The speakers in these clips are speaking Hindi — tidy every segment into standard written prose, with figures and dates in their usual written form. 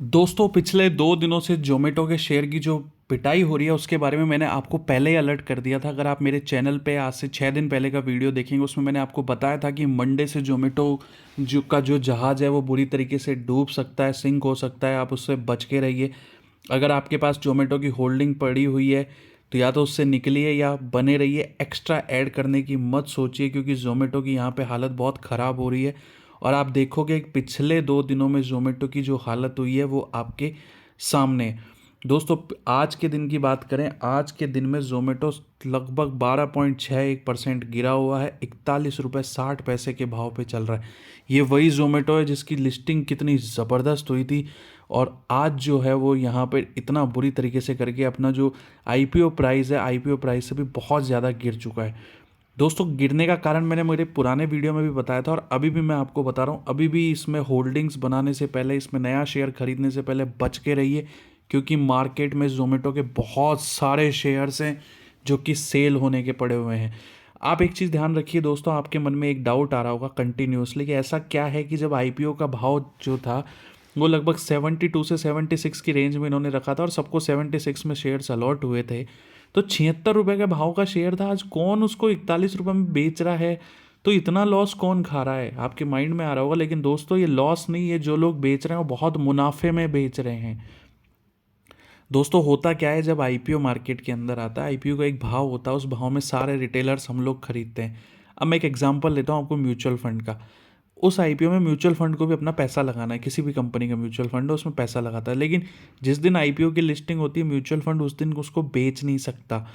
दोस्तों पिछले 2 दिनों से ज़ोमैटो के शेयर की जो पिटाई हो रही है उसके बारे में मैंने आपको पहले ही अलर्ट कर दिया था। अगर आप मेरे चैनल पे आज से 6 दिन पहले का वीडियो देखेंगे उसमें मैंने आपको बताया था कि मंडे से ज़ोमैटो जो जहाज़ है वो बुरी तरीके से डूब सकता है, सिंक हो सकता है। आप उससे बच के रहिए। अगर आपके पास ज़ोमैटो की होल्डिंग पड़ी हुई है तो या तो उससे निकलिए या बने रहिए। एक्स्ट्रा ऐड करने की मत सोचिए क्योंकि ज़ोमैटो की यहाँ पे हालत बहुत ख़राब हो रही है। और आप देखोगे कि पिछले 2 दिनों में ज़ोमैटो की जो हालत हुई है वो आपके सामने है। दोस्तों आज के दिन की बात करें, आज के दिन में ज़ोमैटो लगभग 12.61% गिरा हुआ है। 41 रुपये 60 पैसे के भाव पे चल रहा है। ये वही ज़ोमैटो है जिसकी लिस्टिंग कितनी ज़बरदस्त हुई थी और आज जो है वो यहाँ पे इतना बुरी तरीके से करके अपना जो आईपीओ प्राइस है, आईपीओ प्राइस से भी बहुत ज़्यादा गिर चुका है। दोस्तों गिरने का कारण मैंने मेरे पुराने वीडियो में भी बताया था और अभी भी मैं आपको बता रहा हूँ। अभी भी इसमें होल्डिंग्स बनाने से पहले, इसमें नया शेयर खरीदने से पहले बच के रहिए क्योंकि मार्केट में ज़ोमैटो के बहुत सारे शेयर्स हैं जो कि सेल होने के पड़े हुए हैं। आप एक चीज़ ध्यान रखिए दोस्तों, आपके मन में एक डाउट आ रहा होगा कंटिन्यूसली कि ऐसा क्या है कि जब आईपीओ का भाव जो था वो लगभग 72 से 76 की रेंज में इन्होंने रखा था और सबको 76 में शेयर्स अलॉट हुए थे, तो 76 रुपये के भाव का शेयर था। आज कौन उसको 41 रुपये में बेच रहा है? तो इतना लॉस कौन खा रहा है? आपके माइंड में आ रहा होगा, लेकिन दोस्तों ये लॉस नहीं है। जो लोग बेच रहे हैं वो बहुत मुनाफे में बेच रहे हैं। दोस्तों होता क्या है, जब आईपीओ मार्केट के अंदर आता है, आईपीओ का एक भाव होता है, उस भाव में सारे रिटेलर्स हम लोग खरीदते हैं। अब मैं एक एग्जांपल लेता हूँ आपको म्यूचुअल फंड का। उस आईपीओ में म्यूचुअल फंड को भी अपना पैसा लगाना है, किसी भी कंपनी का म्यूचुअल फंड है उसमें पैसा लगाता है, लेकिन जिस दिन आईपीओ की लिस्टिंग होती है म्यूचुअल फंड उस दिन उसको बेच नहीं सकता।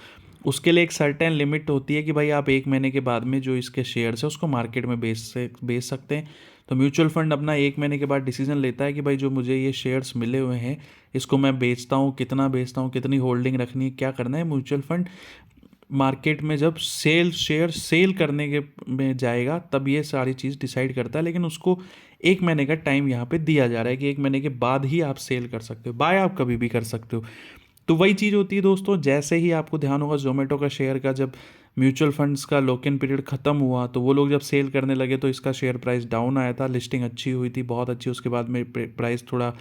उसके लिए एक सर्टेन लिमिट होती है कि भाई आप 1 महीने के बाद में जो इसके शेयर्स है उसको मार्केट में बेच सकते हैं। तो म्यूचुअल फंड अपना 1 महीने के बाद डिसीजन लेता है कि भाई जो मुझे ये शेयर्स मिले हुए हैं इसको मैं बेचता हूँ, कितना बेचता हूँ, कितनी होल्डिंग रखनी है, क्या करना है। म्यूचुअल फंड मार्केट में जब शेयर सेल करने के में जाएगा तब ये सारी चीज़ डिसाइड करता है, लेकिन उसको 1 महीने का टाइम यहाँ पे दिया जा रहा है कि 1 महीने के बाद ही आप सेल कर सकते हो, बाय आप कभी भी कर सकते हो। तो वही चीज़ होती है दोस्तों, जैसे ही आपको ध्यान होगा जोमेटो का शेयर का जब म्यूचुअल फंड्स का लॉक इन पीरियड ख़त्म हुआ तो वो लोग जब सेल करने लगे तो इसका शेयर प्राइस डाउन आया था। लिस्टिंग अच्छी हुई थी, बहुत अच्छी। उसके बाद में प्राइस थोड़ा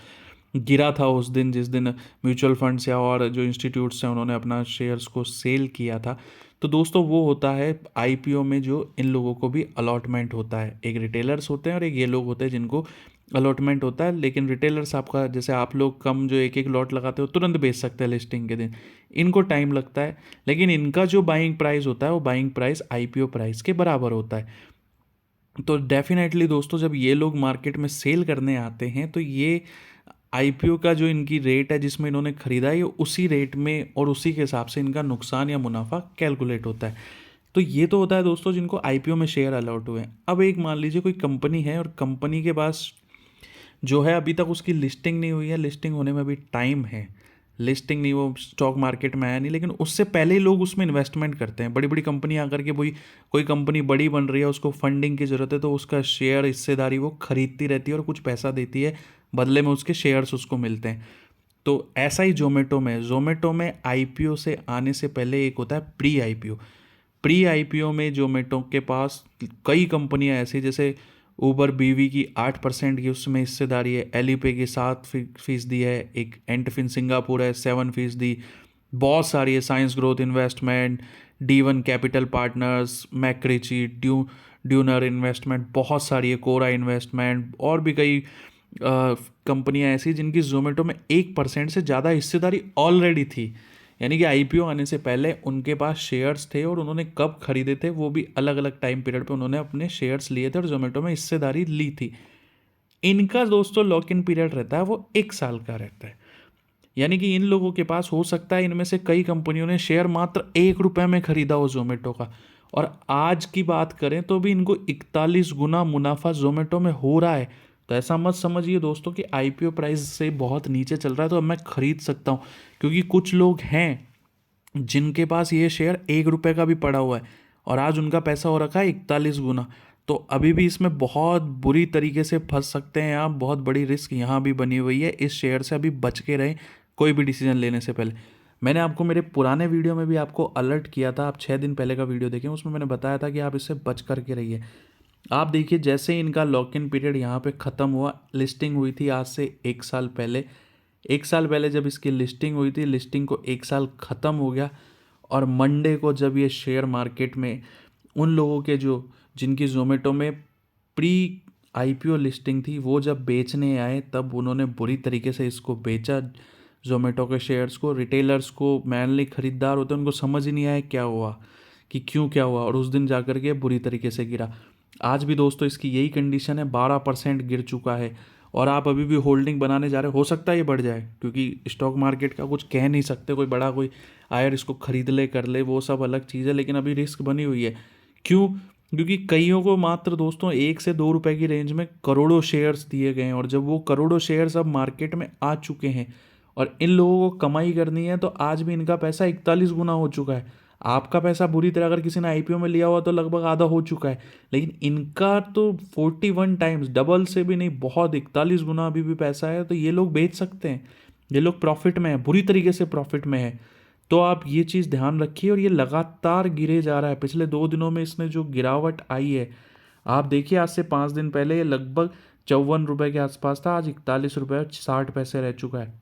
गिरा था उस दिन जिस दिन म्यूचुअल फंड्स या और जो इंस्टीट्यूट्स हैं उन्होंने अपना शेयर्स को सेल किया था। तो दोस्तों वो होता है आईपीओ में जो इन लोगों को भी अलॉटमेंट होता है। एक रिटेलर्स होते हैं और एक ये लोग होते हैं जिनको अलॉटमेंट होता है। लेकिन रिटेलर्स आपका, जैसे आप लोग कम जो एक एक लॉट लगाते हो तुरंत बेच सकते हैं लिस्टिंग के दिन, इनको टाइम लगता है। लेकिन इनका जो बाइंग प्राइस होता है वो बाइंग प्राइस आईपीओ प्राइस के बराबर होता है। तो डेफिनेटली दोस्तों जब ये लोग मार्केट में सेल करने आते हैं तो ये आईपीओ का जो इनकी रेट है जिसमें इन्होंने खरीदा है ये उसी रेट में और उसी के हिसाब से इनका नुकसान या मुनाफा कैलकुलेट होता है। तो ये तो होता है दोस्तों जिनको आईपीओ में शेयर अलॉट हुए हैं। अब एक मान लीजिए कोई कंपनी है और कंपनी के पास जो है अभी तक उसकी लिस्टिंग नहीं हुई है, लिस्टिंग होने में अभी टाइम है। लिस्टिंग नहीं, वो स्टॉक मार्केट में आया नहीं, लेकिन उससे पहले ही लोग उसमें इन्वेस्टमेंट करते हैं। बड़ी बड़ी कंपनियां आकर के भाई कोई कंपनी बड़ी बन रही है उसको फंडिंग की ज़रूरत है तो उसका शेयर हिस्सेदारी वो खरीदती रहती है और कुछ पैसा देती है, बदले में उसके शेयर्स उसको मिलते हैं। तो ऐसा ही जोमेटो में आईपीओ से आने से पहले एक होता है प्री आईपीओ। प्री आईपीओ में जोमेटो के पास कई कंपनियां ऐसी, जैसे ऊबर बीवी की 8% की उसमें हिस्सेदारी है, एलीपे की 7% है, एक एंटफिन सिंगापुर है 7%, बहुत सारी है, science growth investment, D1 capital partners, MacRitchie, Dunearn investment, बहुत सारी है, कोरा इन्वेस्टमेंट और भी कई कंपनियां ऐसी जिनकी जोमेटो में 1% से ज़्यादा हिस्सेदारी ऑलरेडी थी। यानी कि आईपीओ आने से पहले उनके पास शेयर्स थे और उन्होंने कब खरीदे थे वो भी अलग अलग टाइम पीरियड पे उन्होंने अपने शेयर्स लिए थे और जोमेटो में हिस्सेदारी ली थी। इनका दोस्तों लॉक इन पीरियड रहता है वो 1 साल का रहता है। यानी कि इन लोगों के पास हो सकता है इनमें से कई कंपनियों ने शेयर मात्र 1 रुपये में खरीदा हो जोमेटो का, और आज की बात करें तो भी इनको 41 गुना मुनाफा जोमेटो में हो रहा है। तो ऐसा मत समझिए दोस्तों कि आईपीओ प्राइस से बहुत नीचे चल रहा है तो अब मैं खरीद सकता हूँ, क्योंकि कुछ लोग हैं जिनके पास ये शेयर 1 रुपये का भी पड़ा हुआ है और आज उनका पैसा हो रखा है 41 गुना। तो अभी भी इसमें बहुत बुरी तरीके से फंस सकते हैं आप, बहुत बड़ी रिस्क यहाँ भी बनी हुई है। इस शेयर से अभी बच के रहें कोई भी डिसीजन लेने से पहले। मैंने आपको मेरे पुराने वीडियो में भी आपको अलर्ट किया था, आप 6 दिन पहले का वीडियो देखें, उसमें मैंने बताया था कि आप इससे बच करके रहिए। आप देखिए जैसे ही इनका लॉक इन पीरियड यहाँ पे ख़त्म हुआ, लिस्टिंग हुई थी आज से 1 साल पहले, 1 साल पहले जब इसकी लिस्टिंग हुई थी, लिस्टिंग को 1 साल ख़त्म हो गया। और मंडे को जब ये शेयर मार्केट में उन लोगों के जो जिनकी जोमेटो में प्री आईपीओ लिस्टिंग थी, वो जब बेचने आए तब उन्होंने बुरी तरीके से इसको बेचा, जोमेटो के शेयर्स को। रिटेलर्स को, मैनली खरीदार होते हैं, उनको समझ ही नहीं आया क्या हुआ, कि क्यों क्या हुआ, और उस दिन जा कर के बुरी तरीके से गिरा। आज भी दोस्तों इसकी यही कंडीशन है, 12% गिर चुका है। और आप अभी भी होल्डिंग बनाने जा रहे हो सकता है ये बढ़ जाए, क्योंकि स्टॉक मार्केट का कुछ कह नहीं सकते, कोई बड़ा कोई आयर इसको खरीद ले कर ले, वो सब अलग चीज़ है, लेकिन अभी रिस्क बनी हुई है। क्यों? क्योंकि कईयों को मात्र दोस्तों 1 से 2 रुपए की रेंज में करोड़ों शेयर्स दिए गए हैं, और जब वो करोड़ों शेयर्स अब मार्केट में आ चुके हैं और इन लोगों को कमाई करनी है, तो आज भी इनका पैसा 41 गुना हो चुका है। आपका पैसा बुरी तरह अगर किसी ने आईपीओ में लिया हुआ तो लगभग आधा हो चुका है, लेकिन इनका तो 41 टाइम्स, डबल से भी नहीं, बहुत 41 गुना अभी भी पैसा है। तो ये लोग बेच सकते हैं, ये लोग प्रॉफिट में है, बुरी तरीके से प्रॉफिट में है। तो आप ये चीज़ ध्यान रखिए। और ये लगातार गिरे जा रहा है, पिछले 2 दिनों में इसने जो गिरावट आई है, आप देखिए आज से 5 दिन पहले ये लगभग 54 रुपये के आसपास था, आज 41 रुपये 60 पैसे रह चुका है।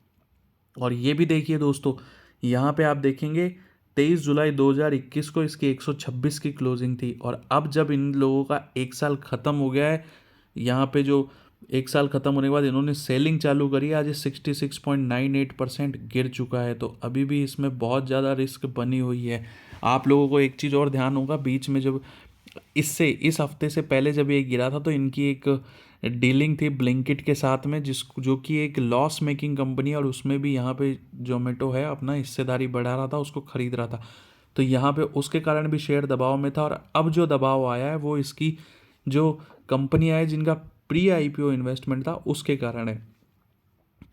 और ये भी देखिए दोस्तों, यहाँ पे आप देखेंगे 23 जुलाई 2021 को इसकी 126 की क्लोजिंग थी, और अब जब इन लोगों का 1 साल ख़त्म हो गया है, यहाँ पे जो 1 साल ख़त्म होने के बाद इन्होंने सेलिंग चालू करी है, आज ये 66.98% गिर चुका है। तो अभी भी इसमें बहुत ज़्यादा रिस्क बनी हुई है। आप लोगों को एक चीज़ और ध्यान होगा, बीच में जब इस हफ्ते से पहले जब ये गिरा था, तो इनकी एक डीलिंग थी ब्लिंकिट के साथ में, जो कि एक लॉस मेकिंग कंपनी है, और उसमें भी यहाँ पे जोमेटो है अपना हिस्सेदारी बढ़ा रहा था, उसको खरीद रहा था। तो यहाँ पे उसके कारण भी शेयर दबाव में था, और अब जो दबाव आया है वो इसकी जो कंपनी है जिनका प्री आईपीओ इन्वेस्टमेंट था उसके कारण है।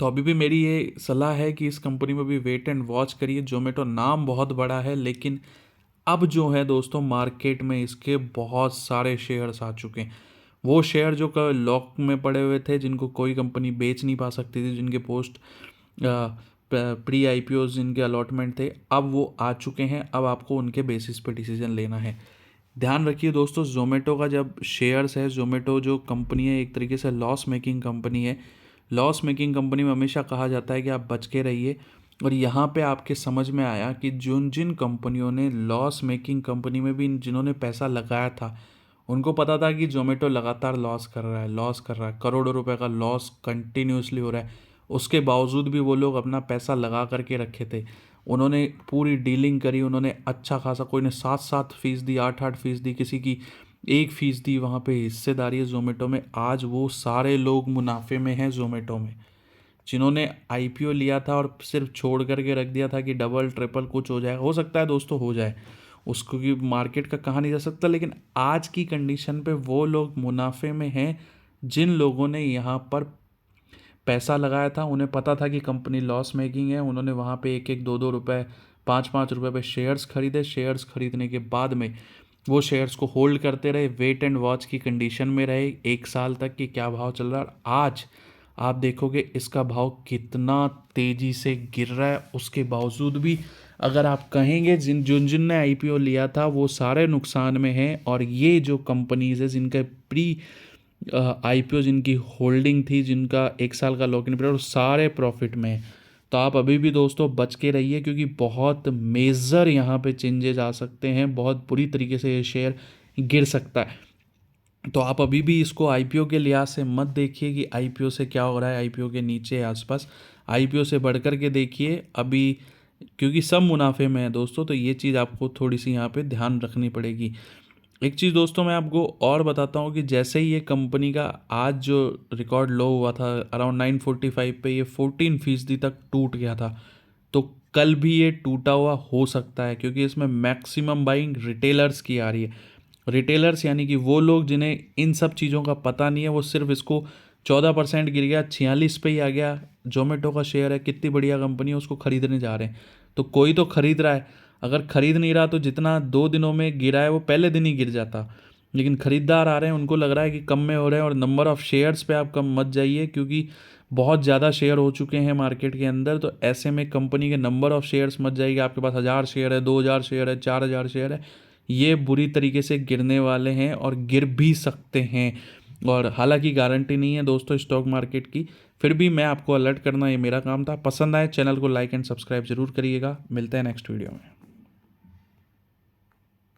तो अभी भी मेरी ये सलाह है कि इस कंपनी में भी वेट एंड वॉच करिए। जोमेटो नाम बहुत बड़ा है, लेकिन अब जो है दोस्तों मार्केट में इसके बहुत सारे शेयर्स आ चुके हैं। वो शेयर जो लॉक में पड़े हुए थे, जिनको कोई कंपनी बेच नहीं पा सकती थी, जिनके पोस्ट प्री आईपीओ जिनके अलॉटमेंट थे, अब वो आ चुके हैं। अब आपको उनके बेसिस पे डिसीजन लेना है। ध्यान रखिए दोस्तों, जोमेटो का जब शेयर्स है, जोमेटो जो कंपनी है एक तरीके से लॉस मेकिंग कंपनी है। लॉस मेकिंग कंपनी में हमेशा कहा जाता है कि आप बच के रहिए। और यहाँ पे आपके समझ में आया कि जिन जिन कंपनियों ने लॉस मेकिंग कंपनी में भी जिन्होंने पैसा लगाया था, उनको पता था कि जोमेटो लगातार लॉस कर रहा है, लॉस कर रहा है, करोड़ों रुपए का लॉस कंटिन्यूसली हो रहा है। उसके बावजूद भी वो लोग अपना पैसा लगा करके रखे थे। उन्होंने पूरी डीलिंग करी, उन्होंने अच्छा खासा, कोई ने 7-7%, 8-8%, किसी की 1% वहाँ पे हिस्सेदारी है जोमेटो में। आज वो सारे लोग मुनाफे में हैं जोमेटो में। जिन्होंने आईपीओ लिया था और सिर्फ छोड़ करके रख दिया था कि डबल ट्रिपल कुछ हो जाए, हो सकता है दोस्तों हो जाए, उसको कि मार्केट का कहा नहीं जा सकता, लेकिन आज की कंडीशन पे वो लोग मुनाफे में हैं जिन लोगों ने यहाँ पर पैसा लगाया था। उन्हें पता था कि कंपनी लॉस मेकिंग है, उन्होंने वहाँ पे 1-1, 2-2 रुपए, 5-5 रुपए पे शेयर्स खरीदे। शेयर्स खरीदने के बाद में वो शेयर्स को होल्ड करते रहे, वेट एंड वॉच की कंडीशन में रहे 1 साल तक कि क्या भाव चल रहा है। आज आप देखोगे इसका भाव कितना तेज़ी से गिर रहा है। उसके बावजूद भी अगर आप कहेंगे जिनने आईपीओ लिया था वो सारे नुकसान में हैं, और ये जो कंपनीज है जिनका प्री आईपीओ जिनकी होल्डिंग थी, जिनका 1 साल का लॉक इन पीरियड, वो सारे प्रॉफिट में है। तो आप अभी भी दोस्तों बच के रहिए, क्योंकि बहुत मेजर यहाँ पे चेंजेस आ सकते हैं, बहुत बुरी तरीके से ये शेयर गिर सकता है। तो आप अभी भी इसको आईपीओ के लिहाज से मत देखिए कि आईपीओ से क्या हो रहा है, आईपीओ के नीचे आसपास। आईपीओ से बढ़ कर के देखिए अभी, क्योंकि सब मुनाफे में है दोस्तों। तो ये चीज़ आपको थोड़ी सी यहाँ पे ध्यान रखनी पड़ेगी। एक चीज़ दोस्तों मैं आपको और बताता हूँ कि जैसे ही ये कंपनी का आज जो रिकॉर्ड लो हुआ था अराउंड 945 पे, ये 14% तक टूट गया था। तो कल भी ये टूटा हुआ हो सकता है, क्योंकि इसमें मैक्सिमम बाइंग रिटेलर्स की आ रही है। रिटेलर्स यानी कि वो लोग जिन्हें इन सब चीज़ों का पता नहीं है, वो सिर्फ इसको 14% गिर गया, 46 पे ही आ गया, जोमेटो का शेयर है, कितनी बढ़िया कंपनी है, उसको खरीदने जा रहे हैं। तो कोई तो खरीद रहा है, अगर खरीद नहीं रहा तो जितना 2 दिनों में गिरा है वो पहले दिन ही गिर जाता। लेकिन खरीदार आ रहे हैं, उनको लग रहा है कि कम में हो रहे हैं। और नंबर ऑफ़ शेयर्स पे आप कम मत जाइए, क्योंकि बहुत ज़्यादा शेयर हो चुके हैं मार्केट के अंदर। तो ऐसे में कंपनी के नंबर ऑफ़ शेयर्स मत जाइए, आपके पास 1000 शेयर है, 2000 शेयर है, 4000 शेयर है, ये बुरी तरीके से गिरने वाले हैं और गिर भी सकते हैं। और हालांकि गारंटी नहीं है दोस्तों स्टॉक मार्केट की, फिर भी मैं आपको अलर्ट करना ये मेरा काम था। पसंद आए चैनल को लाइक एंड सब्सक्राइब जरूर करिएगा। मिलते हैं नेक्स्ट वीडियो में।